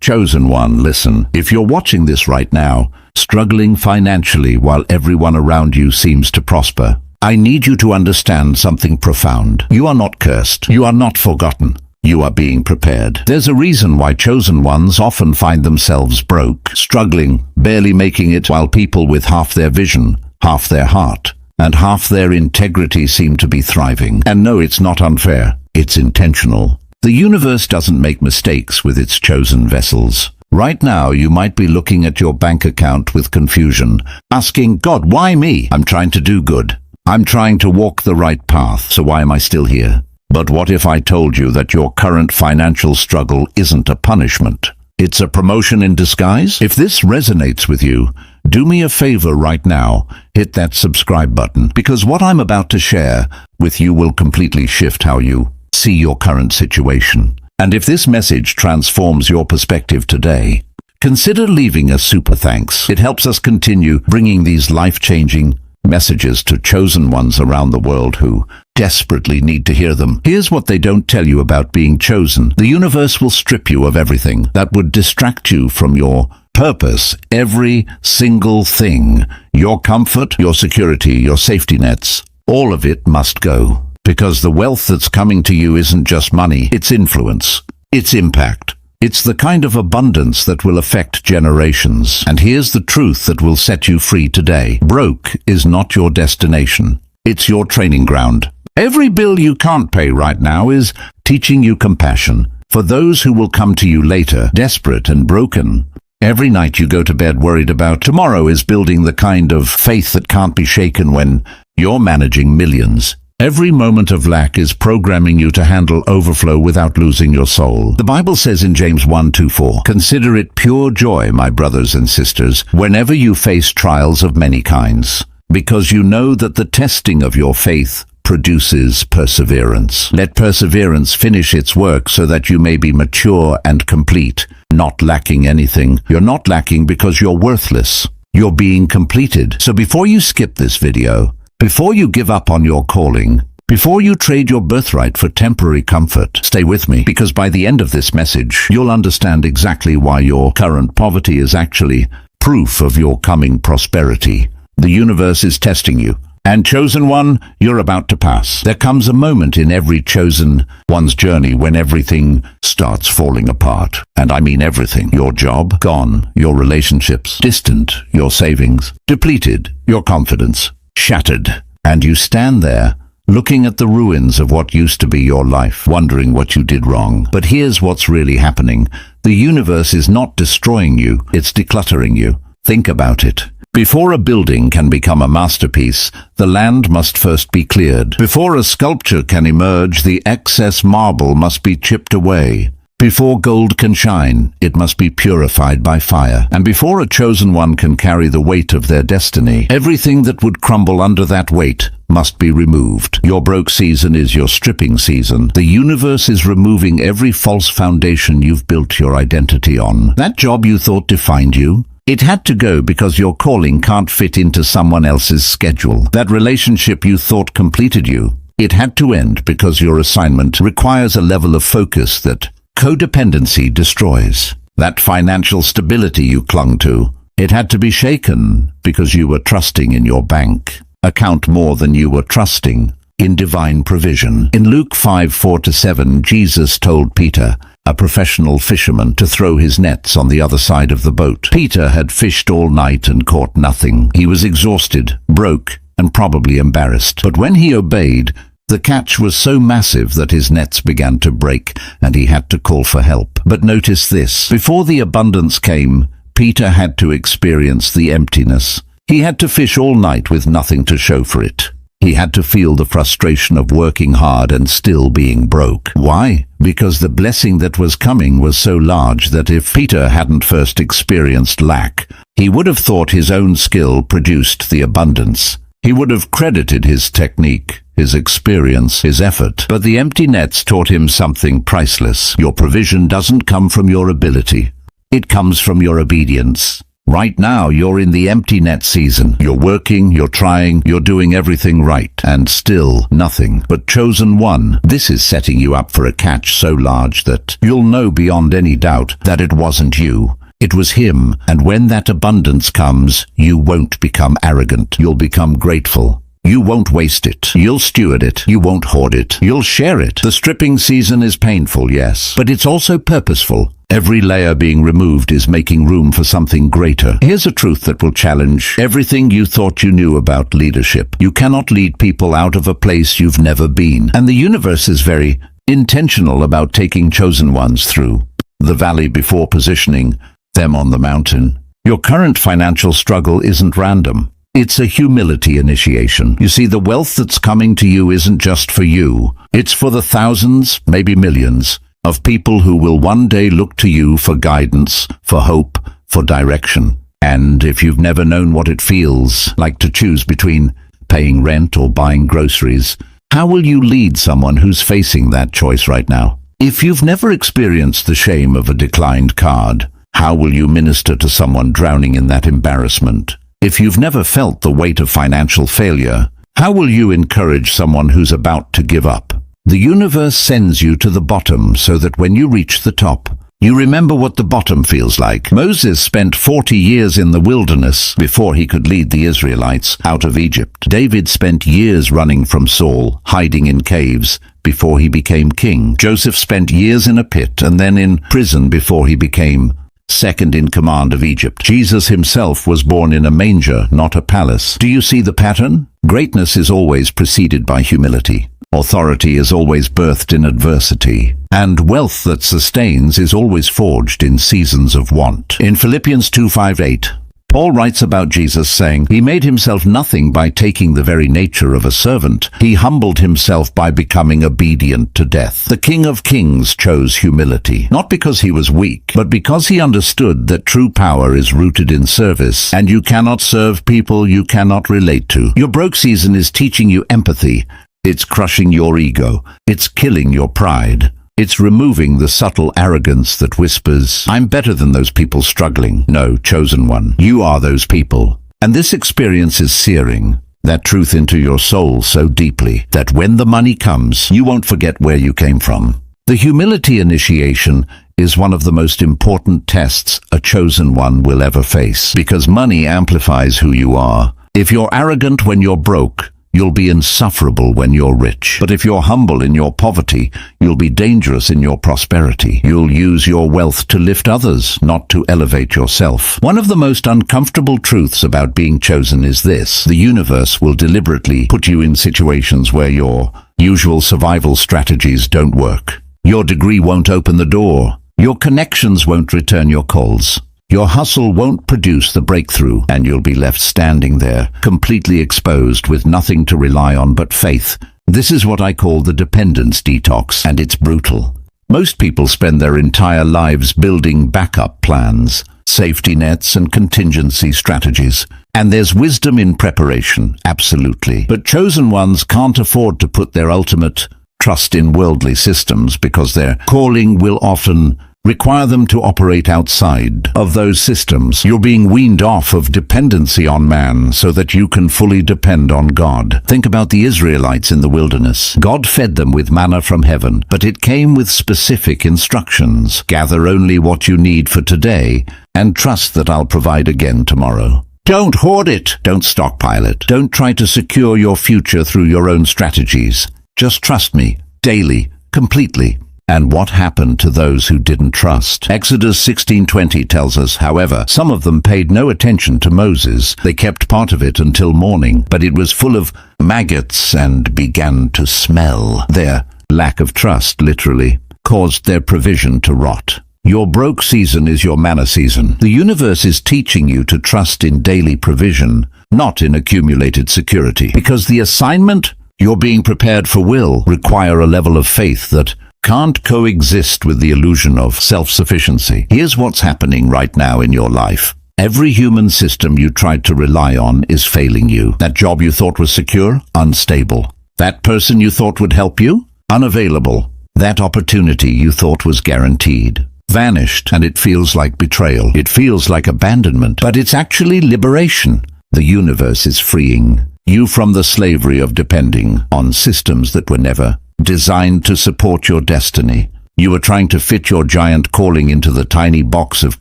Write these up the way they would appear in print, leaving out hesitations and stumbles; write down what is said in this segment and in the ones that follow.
Chosen one, listen. If you're watching this right now, struggling financially while everyone around you seems to prosper, I need you to understand something profound. You are not cursed. You are not forgotten. You are being prepared. There's a reason why chosen ones often find themselves broke, struggling, barely making it, while people with half their vision, half their heart, and half their integrity seem to be thriving. And no, it's not unfair. It's intentional. The universe doesn't make mistakes with its chosen vessels. Right now, you might be looking at your bank account with confusion, asking, God, why me? I'm trying to do good. I'm trying to walk the right path, so why am I still here? But what if I told you that your current financial struggle isn't a punishment? It's a promotion in disguise? If this resonates with you, do me a favor right now, hit that subscribe button, because what I'm about to share with you will completely shift how you see your current situation. And if this message transforms your perspective today, consider leaving a super thanks. It helps us continue bringing these life-changing messages to chosen ones around the world who desperately need to hear them. Here's what they don't tell you about being chosen. The universe will strip you of everything that would distract you from your purpose. Every single thing. Your comfort, your security, your safety nets. All of it must go. Because the wealth that's coming to you isn't just money. It's influence. It's impact. It's the kind of abundance that will affect generations. And here's the truth that will set you free today. Broke is not your destination. It's your training ground. Every bill you can't pay right now is teaching you compassion for those who will come to you later, desperate and broken. Every night you go to bed worried about tomorrow is building the kind of faith that can't be shaken when you're managing millions. Every moment of lack is programming you to handle overflow without losing your soul. The Bible says in James 1:2-4, "Consider it pure joy, my brothers and sisters, whenever you face trials of many kinds, because you know that the testing of your faith produces perseverance. Let perseverance finish its work so that you may be mature and complete, not lacking anything." You're not lacking because you're worthless. You're being completed. So before you skip this video, before you give up on your calling, before you trade your birthright for temporary comfort, stay with me, because by the end of this message, you'll understand exactly why your current poverty is actually proof of your coming prosperity. The universe is testing you. And chosen one, you're about to pass. There comes a moment in every chosen one's journey when everything starts falling apart. And I mean everything. Your job, gone. Your relationships, distant. Your savings, depleted. Your confidence, shattered. And you stand there, looking at the ruins of what used to be your life, wondering what you did wrong. But here's what's really happening. The universe is not destroying you, it's decluttering you. Think about it. Before a building can become a masterpiece, the land must first be cleared. Before a sculpture can emerge, the excess marble must be chipped away. Before gold can shine, it must be purified by fire. And before a chosen one can carry the weight of their destiny, everything that would crumble under that weight must be removed. Your broke season is your stripping season. The universe is removing every false foundation you've built your identity on. That job you thought defined you, it had to go because your calling can't fit into someone else's schedule. That relationship you thought completed you, it had to end because your assignment requires a level of focus that codependency destroys. That financial stability you clung to, it had to be shaken because you were trusting in your bank account more than you were trusting in divine provision. In Luke 5:4-7, Jesus told Peter, a professional fisherman, to throw his nets on the other side of the boat. Peter had fished all night and caught nothing. He was exhausted, broke, and probably embarrassed. But when he obeyed, the catch was so massive that his nets began to break, and he had to call for help. But notice this. Before the abundance came, Peter had to experience the emptiness. He had to fish all night with nothing to show for it. He had to feel the frustration of working hard and still being broke. Why? Because the blessing that was coming was so large that if Peter hadn't first experienced lack, he would have thought his own skill produced the abundance. He would have credited his technique, his experience, his effort. But the empty nets taught him something priceless. Your provision doesn't come from your ability. It comes from your obedience. Right now, you're in the empty net season. You're working, you're trying, you're doing everything right, and still nothing. But chosen one, this is setting you up for a catch so large that you'll know beyond any doubt that it wasn't you. It was him, and when that abundance comes, you won't become arrogant. You'll become grateful. You won't waste it. You'll steward it. You won't hoard it. You'll share it. The stripping season is painful, yes, but it's also purposeful. Every layer being removed is making room for something greater. Here's a truth that will challenge everything you thought you knew about leadership. You cannot lead people out of a place you've never been. And the universe is very intentional about taking chosen ones through the valley before positioning them on the mountain. Your current financial struggle isn't random. It's a humility initiation. You see, the wealth that's coming to you isn't just for you. It's for the thousands, maybe millions, of people who will one day look to you for guidance, for hope, for direction. And if you've never known what it feels like to choose between paying rent or buying groceries, how will you lead someone who's facing that choice right now? If you've never experienced the shame of a declined card, how will you minister to someone drowning in that embarrassment? If you've never felt the weight of financial failure, how will you encourage someone who's about to give up? The universe sends you to the bottom so that when you reach the top, you remember what the bottom feels like. Moses spent 40 years in the wilderness before he could lead the Israelites out of Egypt. David spent years running from Saul, hiding in caves, before he became king. Joseph spent years in a pit and then in prison before he became second in command of Egypt. Jesus himself was born in a manger, not a palace. Do you see the pattern? Greatness is always preceded by humility. Authority is always birthed in adversity. And wealth that sustains is always forged in seasons of want. In Philippians 2:5-8, Paul writes about Jesus saying, "He made himself nothing by taking the very nature of a servant. He humbled himself by becoming obedient to death." The King of Kings chose humility, not because he was weak, but because he understood that true power is rooted in service, and you cannot serve people you cannot relate to. Your broke season is teaching you empathy. It's crushing your ego. It's killing your pride. It's removing the subtle arrogance that whispers, "I'm better than those people struggling." No, chosen one, you are those people. And this experience is searing that truth into your soul so deeply that when the money comes, you won't forget where you came from. The humility initiation is one of the most important tests a chosen one will ever face, because money amplifies who you are. If you're arrogant when you're broke, you'll be insufferable when you're rich. But if you're humble in your poverty, you'll be dangerous in your prosperity. You'll use your wealth to lift others, not to elevate yourself. One of the most uncomfortable truths about being chosen is this: the universe will deliberately put you in situations where your usual survival strategies don't work. Your degree won't open the door. Your connections won't return your calls. Your hustle won't produce the breakthrough, and you'll be left standing there, completely exposed with nothing to rely on but faith. This is what I call the dependence detox, and it's brutal. Most people spend their entire lives building backup plans, safety nets and contingency strategies. And there's wisdom in preparation, absolutely. But chosen ones can't afford to put their ultimate trust in worldly systems because their calling will often require them to operate outside of those systems. You're being weaned off of dependency on man so that you can fully depend on God. Think about the Israelites in the wilderness. God fed them with manna from heaven, but it came with specific instructions. Gather only what you need for today and trust that I'll provide again tomorrow. Don't hoard it. Don't stockpile it. Don't try to secure your future through your own strategies. Just trust me, daily, completely. And what happened to those who didn't trust? Exodus 16:20 tells us, however, some of them paid no attention to Moses. They kept part of it until morning, but it was full of maggots and began to smell. Their lack of trust, literally, caused their provision to rot. Your broke season is your manna season. The universe is teaching you to trust in daily provision, not in accumulated security. Because the assignment you're being prepared for will require a level of faith that can't coexist with the illusion of self-sufficiency. Here's what's happening right now in your life. Every human system you tried to rely on is failing you. That job you thought was secure? Unstable. That person you thought would help you? Unavailable. That opportunity you thought was guaranteed? vanished, and it feels like betrayal. It feels like abandonment, but it's actually liberation. The universe is freeing you from the slavery of depending on systems that were never designed to support your destiny. You were trying to fit your giant calling into the tiny box of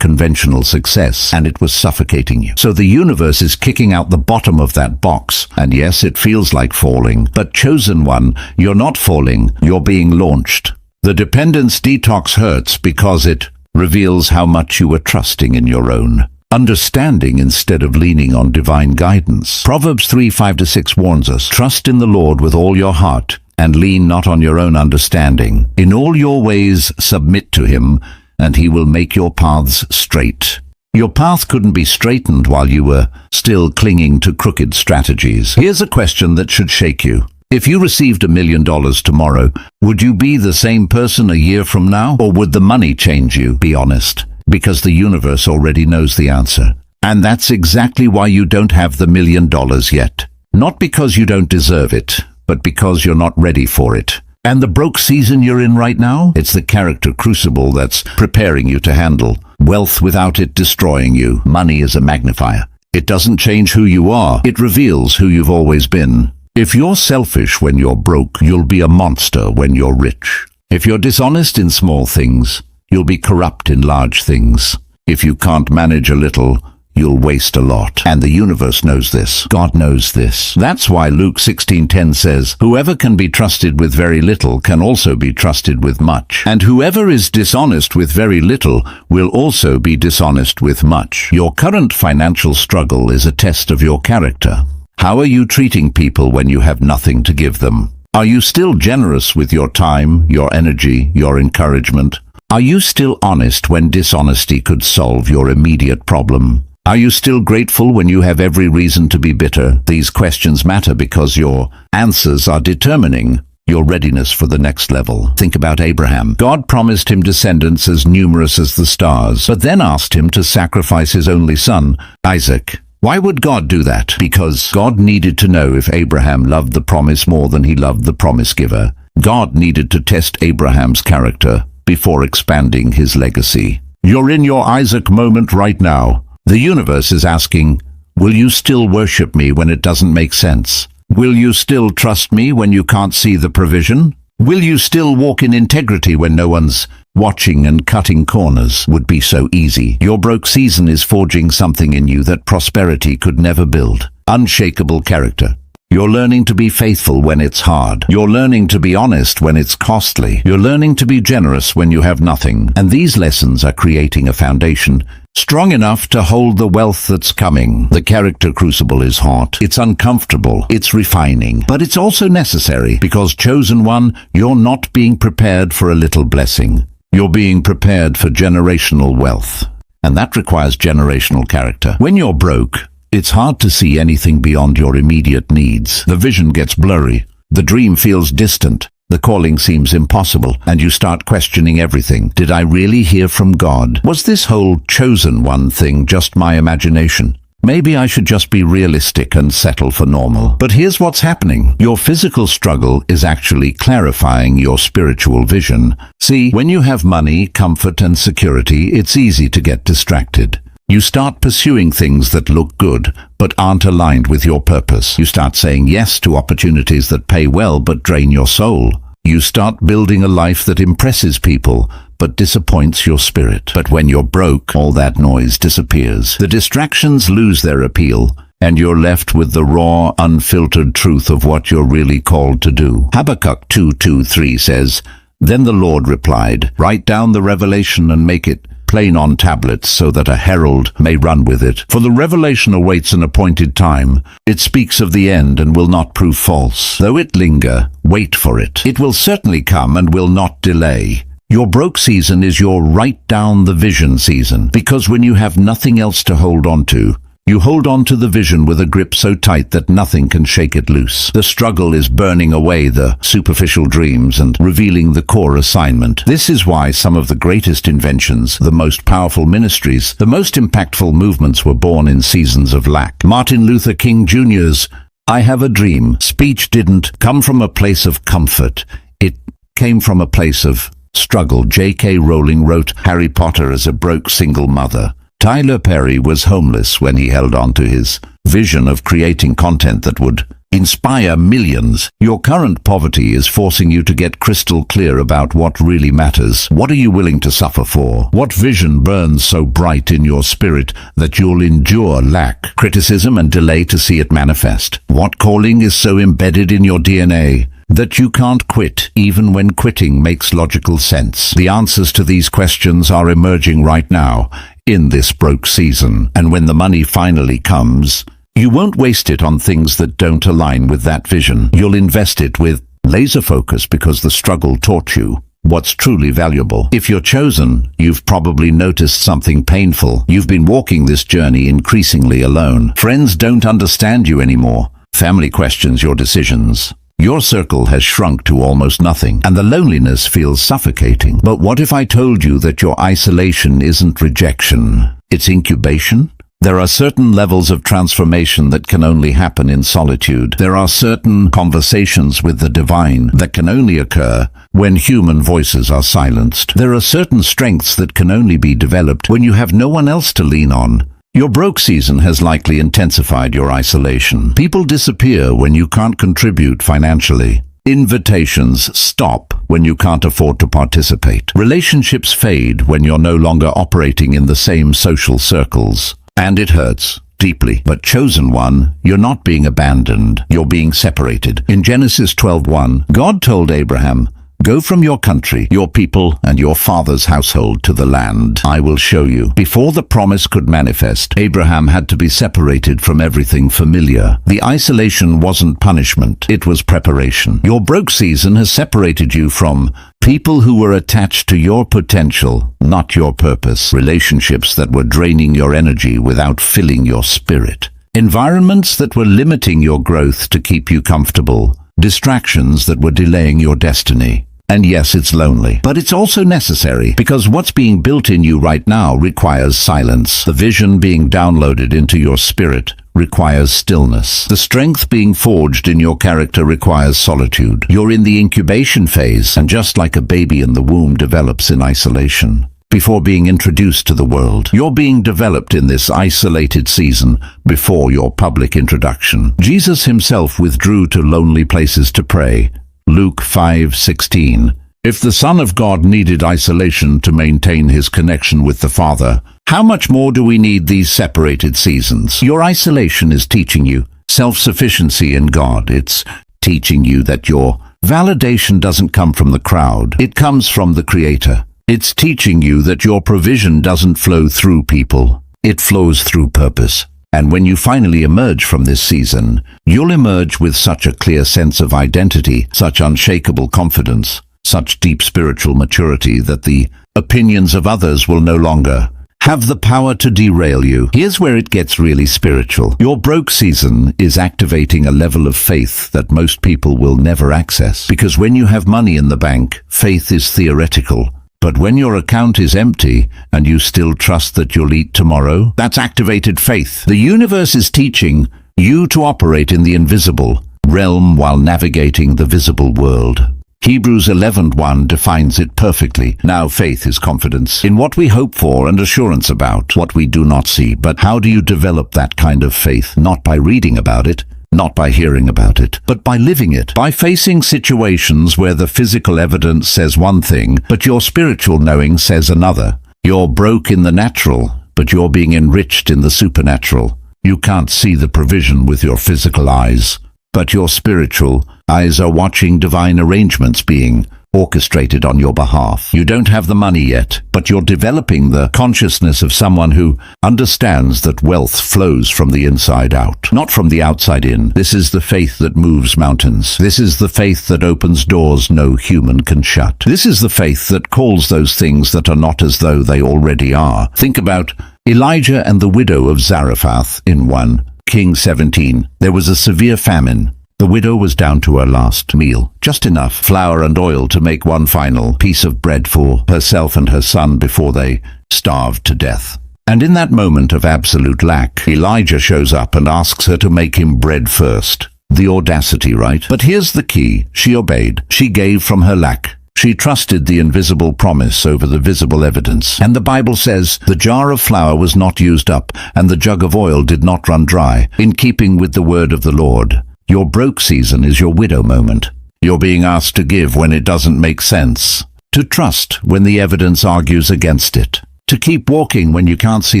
conventional success, and it was suffocating you. So the universe is kicking out the bottom of that box. And yes, it feels like falling, but chosen one, you're not falling, you're being launched. The dependence detox hurts because it reveals how much you were trusting in your own understanding instead of leaning on divine guidance. Proverbs 3:5-6 warns us, "Trust in the Lord with all your heart, and lean not on your own understanding. In all your ways submit to him, and he will make your paths straight." Your path couldn't be straightened while you were still clinging to crooked strategies. Here's a question that should shake you. If you received $1 million tomorrow, would you be the same person a year from now? Or would the money change you? Be honest, because the universe already knows the answer. And that's exactly why you don't have the $1 million yet. Not because you don't deserve it, but because you're not ready for it. And the broke season you're in right now, it's the character crucible that's preparing you to handle wealth without it destroying you. Money is a magnifier. It doesn't change who you are. It reveals who you've always been. If you're selfish when you're broke, you'll be a monster when you're rich. If you're dishonest in small things, you'll be corrupt in large things. If you can't manage a little, you'll waste a lot. And the universe knows this. God knows this. That's why Luke 16:10 says, "Whoever can be trusted with very little can also be trusted with much. And whoever is dishonest with very little will also be dishonest with much." Your current financial struggle is a test of your character. How are you treating people when you have nothing to give them? Are you still generous with your time, your energy, your encouragement? Are you still honest when dishonesty could solve your immediate problem? Are you still grateful when you have every reason to be bitter? These questions matter because your answers are determining your readiness for the next level. Think about Abraham. God promised him descendants as numerous as the stars, but then asked him to sacrifice his only son, Isaac. Why would God do that? Because God needed to know if Abraham loved the promise more than he loved the promise giver. God needed to test Abraham's character before expanding his legacy. You're in your Isaac moment right now. The universe is asking, will you still worship me when it doesn't make sense? Will you still trust me when you can't see the provision? Will you still walk in integrity when no one's watching? And cutting corners would be so easy. Your broke season is forging something in you that prosperity could never build. Unshakable character. You're learning to be faithful when it's hard. You're learning to be honest when it's costly. You're learning to be generous when you have nothing. And these lessons are creating a foundation strong enough to hold the wealth that's coming. The character crucible is hot. It's uncomfortable. It's refining. But it's also necessary because, chosen one, you're not being prepared for a little blessing. You're being prepared for generational wealth. And that requires generational character. When you're broke, it's hard to see anything beyond your immediate needs. The vision gets blurry. The dream feels distant. The calling seems impossible, and you start questioning everything. Did I really hear from God? Was this whole chosen one thing just my imagination? Maybe I should just be realistic and settle for normal. But here's what's happening. Your physical struggle is actually clarifying your spiritual vision. See, when you have money, comfort, and security, it's easy to get distracted. You start pursuing things that look good, but aren't aligned with your purpose. You start saying yes to opportunities that pay well but drain your soul. You start building a life that impresses people, but disappoints your spirit. But when you're broke, all that noise disappears. The distractions lose their appeal, and you're left with the raw, unfiltered truth of what you're really called to do. Habakkuk 2:2-3 says, "Then the Lord replied, write down the revelation and make it plain on tablets so that a herald may run with it. For the revelation awaits an appointed time. It speaks of the end and will not prove false. Though it linger, wait for it. It will certainly come and will not delay." Your broke season is your write down the vision season, because when you have nothing else to hold on to, you hold on to the vision with a grip so tight that nothing can shake it loose. The struggle is burning away the superficial dreams and revealing the core assignment. This is why some of the greatest inventions, the most powerful ministries, the most impactful movements were born in seasons of lack. Martin Luther King Jr.'s "I Have a Dream" speech didn't come from a place of comfort. It came from a place of struggle. J.K. Rowling wrote Harry Potter as a broke single mother. Tyler Perry was homeless when he held on to his vision of creating content that would inspire millions. Your current poverty is forcing you to get crystal clear about what really matters. What are you willing to suffer for? What vision burns so bright in your spirit that you'll endure lack, criticism, and delay to see it manifest? What calling is so embedded in your DNA that you can't quit even when quitting makes logical sense? The answers to these questions are emerging right now in this broke season. And when the money finally comes, you won't waste it on things that don't align with that vision. You'll invest it with laser focus because the struggle taught you what's truly valuable. If you're chosen, you've probably noticed something painful. You've been walking this journey increasingly alone. Friends don't understand you anymore. Family questions your decisions. Your circle has shrunk to almost nothing, and the loneliness feels suffocating. But what if I told you that your isolation isn't rejection, it's incubation? There are certain levels of transformation that can only happen in solitude. There are certain conversations with the divine that can only occur when human voices are silenced. There are certain strengths that can only be developed when you have no one else to lean on. Your broke season has likely intensified your isolation. People disappear when you can't contribute financially. Invitations stop when you can't afford to participate. Relationships fade when you're no longer operating in the same social circles. And it hurts deeply. But chosen one, you're not being abandoned, you're being separated. In Genesis 12:1, God told Abraham, "Go from your country, your people, and your father's household to the land I will show you." Before the promise could manifest, Abraham had to be separated from everything familiar. The isolation wasn't punishment, it was preparation. Your broke season has separated you from people who were attached to your potential, not your purpose. Relationships that were draining your energy without filling your spirit. Environments that were limiting your growth to keep you comfortable. Distractions that were delaying your destiny. And yes, it's lonely, but it's also necessary, because what's being built in you right now requires silence. The vision being downloaded into your spirit requires stillness. The strength being forged in your character requires solitude. You're in the incubation phase, and just like a baby in the womb develops in isolation before being introduced to the world, you're being developed in this isolated season before your public introduction. Jesus himself withdrew to lonely places to pray. Luke 5:16. If the Son of God needed isolation to maintain his connection with the Father, how much more do we need these separated seasons? Your isolation is teaching you self-sufficiency in God. It's teaching you that your validation doesn't come from the crowd. It comes from the Creator. It's teaching you that your provision doesn't flow through people. It flows through purpose. And when you finally emerge from this season, you'll emerge with such a clear sense of identity, such unshakable confidence, such deep spiritual maturity that the opinions of others will no longer have the power to derail you. Here's where it gets really spiritual. Your broke season is activating a level of faith that most people will never access. Because when you have money in the bank, faith is theoretical. But when your account is empty and you still trust that you'll eat tomorrow, that's activated faith. The universe is teaching you to operate in the invisible realm while navigating the visible world. Hebrews 11:1 defines it perfectly. Now faith is confidence in what we hope for and assurance about what we do not see. But how do you develop that kind of faith? Not by reading about it, not by hearing about it, but by living it, by facing situations where the physical evidence says one thing, but your spiritual knowing says another. You're broke in the natural, but you're being enriched in the supernatural. You can't see the provision with your physical eyes, but your spiritual eyes are watching divine arrangements being orchestrated on your behalf. You don't have the money yet, but you're developing the consciousness of someone who understands that wealth flows from the inside out, not from the outside in. This is the faith that moves mountains. This is the faith that opens doors no human can shut. This is the faith that calls those things that are not as though they already are. Think about Elijah and the widow of Zarephath in 1 Kings 17. There was a severe famine. The widow was down to her last meal, just enough flour and oil to make one final piece of bread for herself and her son before they starved to death. And in that moment of absolute lack, Elijah shows up and asks her to make him bread first. The audacity, right? But here's the key. She obeyed. She gave from her lack. She trusted the invisible promise over the visible evidence. And the Bible says, the jar of flour was not used up, and the jug of oil did not run dry, in keeping with the word of the Lord. Your broke season is your widow moment. You're being asked to give when it doesn't make sense, to trust when the evidence argues against it, to keep walking when you can't see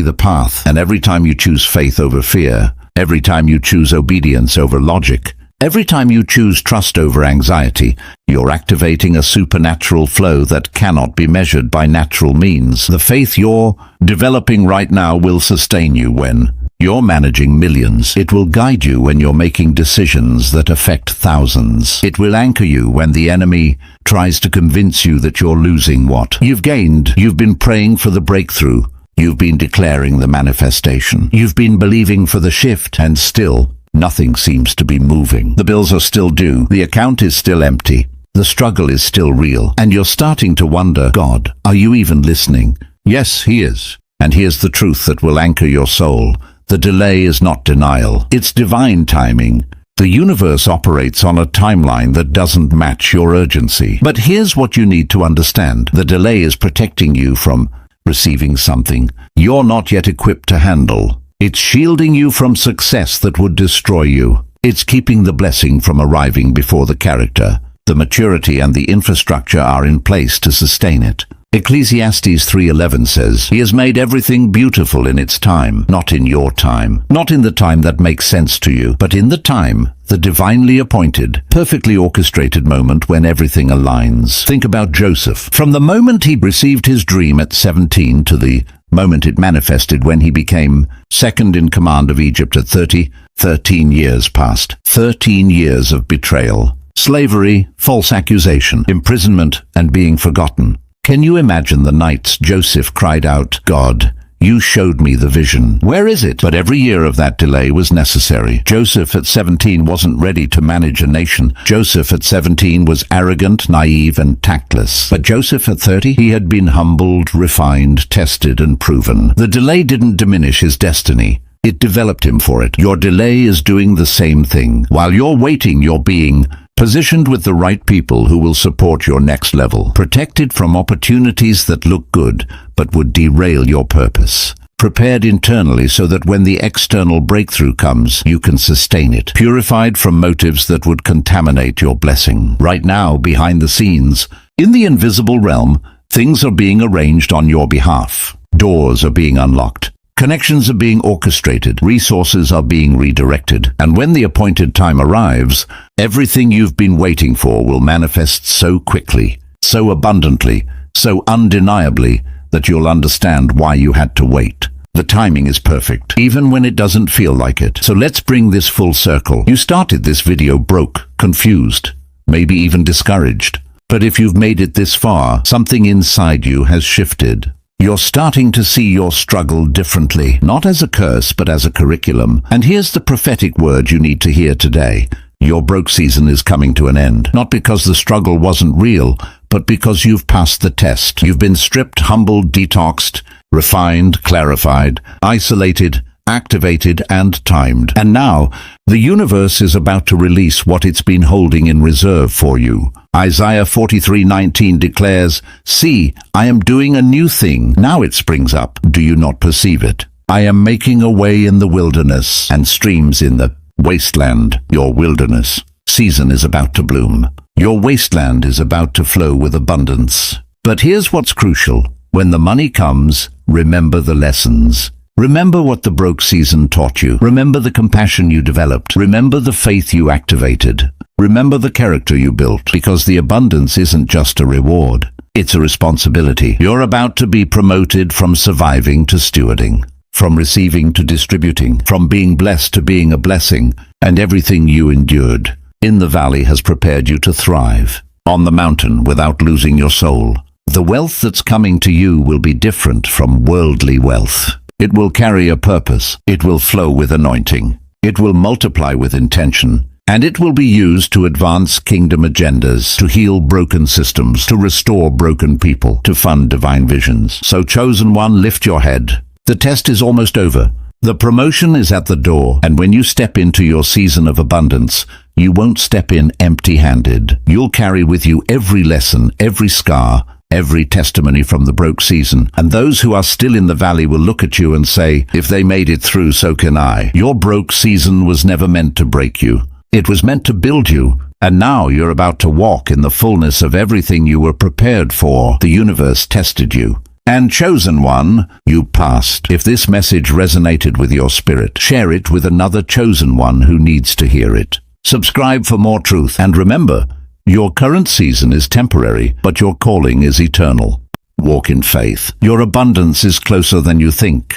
the path. And every time you choose faith over fear, every time you choose obedience over logic, every time you choose trust over anxiety, you're activating a supernatural flow that cannot be measured by natural means. The faith you're developing right now will sustain you when you're managing millions. It will guide you when you're making decisions that affect thousands. It will anchor you when the enemy tries to convince you that you're losing what you've gained. You've been praying for the breakthrough. You've been declaring the manifestation. You've been believing for the shift, and still, nothing seems to be moving. The bills are still due. The account is still empty. The struggle is still real. And you're starting to wonder, God, are you even listening? Yes, He is. And here's the truth that will anchor your soul. The delay is not denial. It's divine timing. The universe operates on a timeline that doesn't match your urgency. But here's what you need to understand. The delay is protecting you from receiving something you're not yet equipped to handle. It's shielding you from success that would destroy you. It's keeping the blessing from arriving before the character, the maturity and the infrastructure are in place to sustain it. Ecclesiastes 3:11 says, He has made everything beautiful in its time, not in your time, not in the time that makes sense to you, but in the time, the divinely appointed, perfectly orchestrated moment when everything aligns. Think about Joseph. From the moment he received his dream at 17 to the moment it manifested when he became second in command of Egypt at 30, 13 years passed. 13 years of betrayal, slavery, false accusation, imprisonment, and being forgotten. Can you imagine the nights Joseph cried out, God, you showed me the vision. Where is it? But every year of that delay was necessary. Joseph at 17 wasn't ready to manage a nation. Joseph at 17 was arrogant, naive, and tactless. But Joseph at 30, he had been humbled, refined, tested, and proven. The delay didn't diminish his destiny. It developed him for it. Your delay is doing the same thing. While you're waiting, you're being positioned with the right people who will support your next level, protected from opportunities that look good but would derail your purpose, prepared internally so that when the external breakthrough comes, you can sustain it, purified from motives that would contaminate your blessing. Right now, behind the scenes, in the invisible realm, things are being arranged on your behalf. Doors are being unlocked. Connections are being orchestrated, resources are being redirected, and when the appointed time arrives, everything you've been waiting for will manifest so quickly, so abundantly, so undeniably that you'll understand why you had to wait. The timing is perfect, even when it doesn't feel like it. So let's bring this full circle. You started this video broke, confused, maybe even discouraged. But if you've made it this far, something inside you has shifted. You're starting to see your struggle differently, not as a curse, but as a curriculum. And here's the prophetic word you need to hear today. Your broke season is coming to an end, not because the struggle wasn't real, but because you've passed the test. You've been stripped, humbled, detoxed, refined, clarified, isolated, activated, and timed. And now, the universe is about to release what it's been holding in reserve for you. Isaiah 43:19 declares, See, I am doing a new thing. Now it springs up. Do you not perceive it? I am making a way in the wilderness and streams in the wasteland. Your wilderness season is about to bloom. Your wasteland is about to flow with abundance. But here's what's crucial. When the money comes, remember the lessons. Remember what the broke season taught you. Remember the compassion you developed. Remember the faith you activated. Remember the character you built, because the abundance isn't just a reward. It's a responsibility. You're about to be promoted from surviving to stewarding, from receiving to distributing, from being blessed to being a blessing, and everything you endured in the valley has prepared you to thrive on the mountain without losing your soul. The wealth that's coming to you will be different from worldly wealth. It will carry a purpose. It will flow with anointing. It will multiply with intention. And it will be used to advance kingdom agendas, to heal broken systems, to restore broken people, to fund divine visions. So, chosen one, lift your head. The test is almost over. The promotion is at the door, and when you step into your season of abundance, You won't step in empty-handed. You'll carry with you every lesson, every scar, every testimony from the broke season. And those who are still in the valley will look at you and say, if they made it through, so can I. Your broke season was never meant to break you. It was meant to build you. And now you're about to walk in the fullness of everything you were prepared for. The universe tested you. And chosen one, you passed. If this message resonated with your spirit, share it with another chosen one who needs to hear it. Subscribe for more truth. And remember, your current season is temporary, but your calling is eternal. Walk in faith. Your abundance is closer than you think.